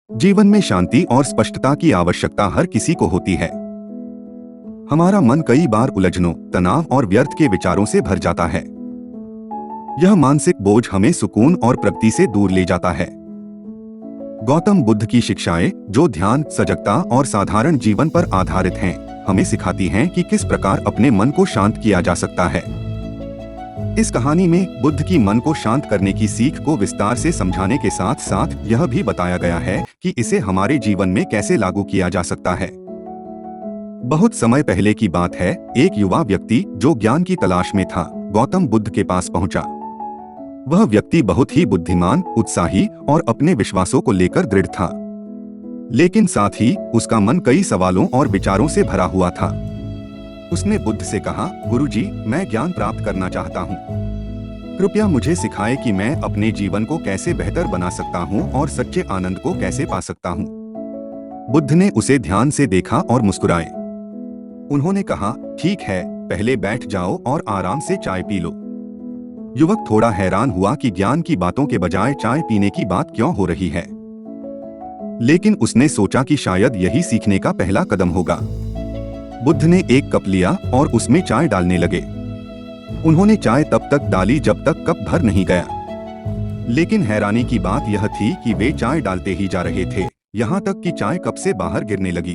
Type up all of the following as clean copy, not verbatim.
जीवन में शांति और स्पष्टता की आवश्यकता हर किसी को होती है। हमारा मन कई बार उलझनों, तनाव और व्यर्थ के विचारों से भर जाता है। यह मानसिक बोझ हमें सुकून और प्रगति से दूर ले जाता है। गौतम बुद्ध की शिक्षाएं, जो ध्यान, सजगता और साधारण जीवन पर आधारित हैं, हमें सिखाती हैं कि किस प्रकार अपने मन को शांत किया जा सकता है। इस कहानी में बुद्ध की मन को शांत करने की सीख को विस्तार से समझाने के साथ साथ यह भी बताया गया है कि इसे हमारे जीवन में कैसे लागू किया जा सकता है। बहुत समय पहले की बात है, एक युवा व्यक्ति जो ज्ञान की तलाश में था, गौतम बुद्ध के पास पहुंचा। वह व्यक्ति बहुत ही बुद्धिमान, उत्साही और अपने विश्वासों को लेकर दृढ़ था, लेकिन साथ ही उसका मन कई सवालों और विचारों से भरा हुआ था। उसने बुद्ध से कहा, गुरुजी, मैं ज्ञान प्राप्त करना चाहता हूँ। कृपया मुझे सिखाएं कि मैं अपने जीवन को कैसे बेहतर बना सकता हूँ और सच्चे आनंद को कैसे पा सकता हूँ। बुद्ध ने उसे ध्यान से देखा और मुस्कुराए। उन्होंने कहा, ठीक है, पहले बैठ जाओ और आराम से चाय पी लो। युवक थोड़ा हैरान हुआ कि ज्ञान की बातों के बजाय चाय पीने की बात क्यों हो रही है, लेकिन उसने सोचा कि शायद यही सीखने का पहला कदम होगा। बुद्ध ने एक कप लिया और उसमें चाय डालने लगे। उन्होंने चाय तब तक डाली जब तक कप भर नहीं गया, लेकिन हैरानी की बात यह थी कि वे चाय डालते ही जा रहे थे, यहाँ तक कि चाय कप से बाहर गिरने लगी।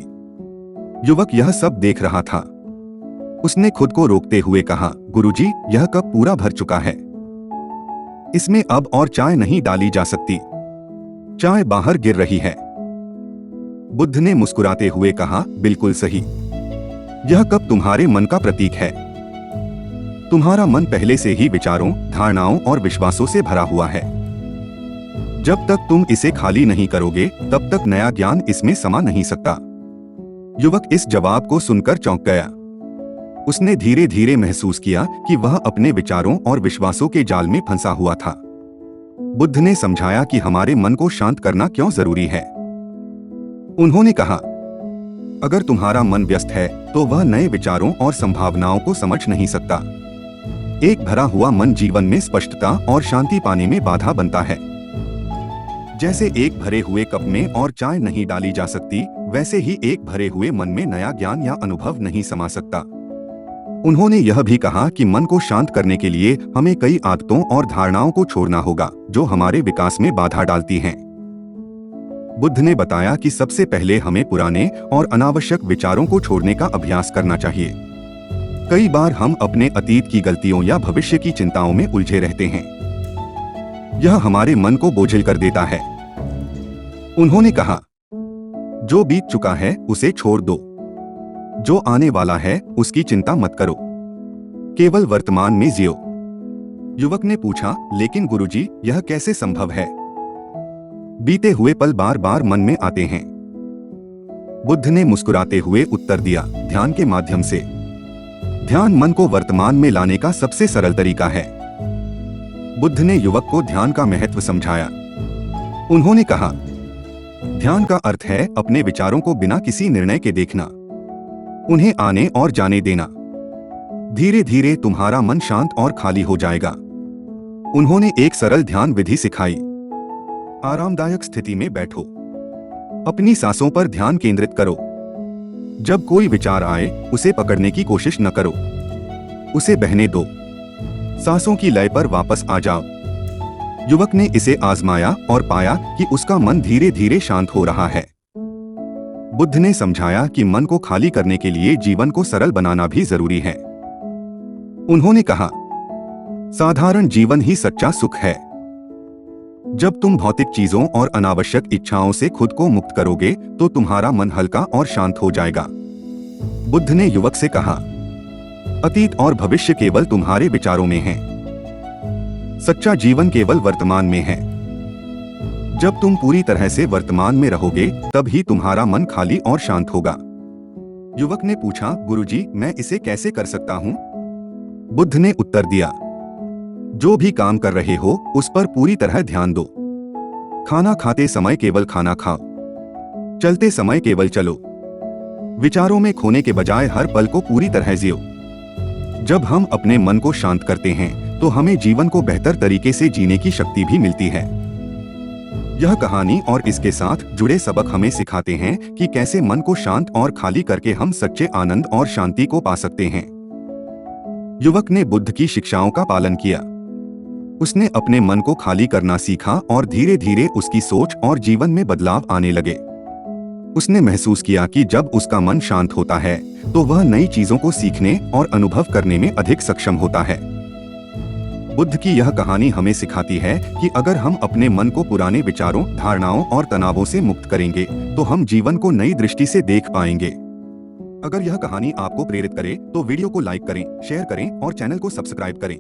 युवक यह सब देख रहा था। उसने खुद को रोकते हुए कहा, गुरुजी, यह कप पूरा भर चुका है, इसमें अब और चाय नहीं डाली जा सकती, चाय बाहर गिर रही है। बुद्ध ने मुस्कुराते हुए कहा, बिल्कुल सही, यह कप तुम्हारे मन का प्रतीक है। तुम्हारा मन पहले से ही विचारों, धारणाओं और विश्वासों से भरा हुआ है। जब तक तुम इसे खाली नहीं करोगे, तब तक नया ज्ञान इसमें समा नहीं सकता। युवक इस जवाब को सुनकर चौंक गया। उसने धीरे धीरे महसूस किया कि वह अपने विचारों और विश्वासों के जाल में फंसा हुआ था। बुद्ध ने समझाया कि हमारे मन को शांत करना क्यों जरूरी है। उन्होंने कहा, अगर तुम्हारा मन व्यस्त है तो वह नए विचारों और संभावनाओं को समझ नहीं सकता। एक भरा हुआ मन जीवन में स्पष्टता और शांति पाने में बाधा बनता है। जैसे एक भरे हुए कप में और चाय नहीं डाली जा सकती, वैसे ही एक भरे हुए मन में नया ज्ञान या अनुभव नहीं समा सकता। उन्होंने यह भी कहा कि मन को शांत करने के लिए हमें कई आदतों और धारणाओं को छोड़ना होगा जो हमारे विकास में बाधा डालती हैं। बुद्ध ने बताया कि सबसे पहले हमें पुराने और अनावश्यक विचारों को छोड़ने का अभ्यास करना चाहिए। कई बार हम अपने अतीत की गलतियों या भविष्य की चिंताओं में उलझे रहते हैं। यह हमारे मन को बोझिल कर देता है। उन्होंने कहा, जो बीत चुका है उसे छोड़ दो, जो आने वाला है उसकी चिंता मत करो, केवल वर्तमान में जियो। युवक ने पूछा, लेकिन गुरुजी, यह कैसे संभव है? बीते हुए पल बार बार मन में आते हैं। बुद्ध ने मुस्कुराते हुए उत्तर दिया, ध्यान के माध्यम से। ध्यान मन को वर्तमान में लाने का सबसे सरल तरीका है। बुद्ध ने युवक को ध्यान का महत्व समझाया। उन्होंने कहा, ध्यान का अर्थ है अपने विचारों को बिना किसी निर्णय के देखना, उन्हें आने और जाने देना। धीरे धीरे तुम्हारा मन शांत और खाली हो जाएगा। उन्होंने एक सरल ध्यान विधि सिखाई। आरामदायक स्थिति में बैठो, अपनी सांसों पर ध्यान केंद्रित करो। जब कोई विचार आए, उसे पकड़ने की कोशिश न करो, उसे बहने दो। सांसों की लय पर वापस आ जाओ। युवक ने इसे आजमाया और पाया कि उसका मन धीरे धीरे शांत हो रहा है। बुद्ध ने समझाया कि मन को खाली करने के लिए जीवन को सरल बनाना भी जरूरी है। उन्होंने कहा, साधारण जीवन ही सच्चा सुख है। जब तुम भौतिक चीजों और अनावश्यक इच्छाओं से खुद को मुक्त करोगे तो तुम्हारा मन हल्का और शांत हो जाएगा। बुद्ध ने युवक से कहा, अतीत और भविष्य केवल तुम्हारे विचारों में हैं। सच्चा जीवन केवल वर्तमान में है। जब तुम पूरी तरह से वर्तमान में रहोगे, तब ही तुम्हारा मन खाली और शांत होगा। युवक ने पूछा, गुरुजी, मैं इसे कैसे कर सकता हूँ? बुद्ध ने उत्तर दिया, जो भी काम कर रहे हो उस पर पूरी तरह ध्यान दो। खाना खाते समय केवल खाना खाओ, चलते समय केवल चलो। विचारों में खोने के बजाय हर पल को पूरी तरह जियो। जब हम अपने मन को शांत करते हैं तो हमें जीवन को बेहतर तरीके से जीने की शक्ति भी मिलती है। यह कहानी और इसके साथ जुड़े सबक हमें सिखाते हैं कि कैसे मन को शांत और खाली करके हम सच्चे आनंद और शांति को पा सकते हैं। युवक ने बुद्ध की शिक्षाओं का पालन किया। उसने अपने मन को खाली करना सीखा और धीरे धीरे उसकी सोच और जीवन में बदलाव आने लगे। उसने महसूस किया कि जब उसका मन शांत होता है तो वह नई चीजों को सीखने और अनुभव करने में अधिक सक्षम होता है। बुद्ध की यह कहानी हमें सिखाती है कि अगर हम अपने मन को पुराने विचारों, धारणाओं और तनावों से मुक्त करेंगे तो हम जीवन को नई दृष्टि से देख पाएंगे। अगर यह कहानी आपको प्रेरित करे तो वीडियो को लाइक करें, शेयर करें और चैनल को सब्सक्राइब करें।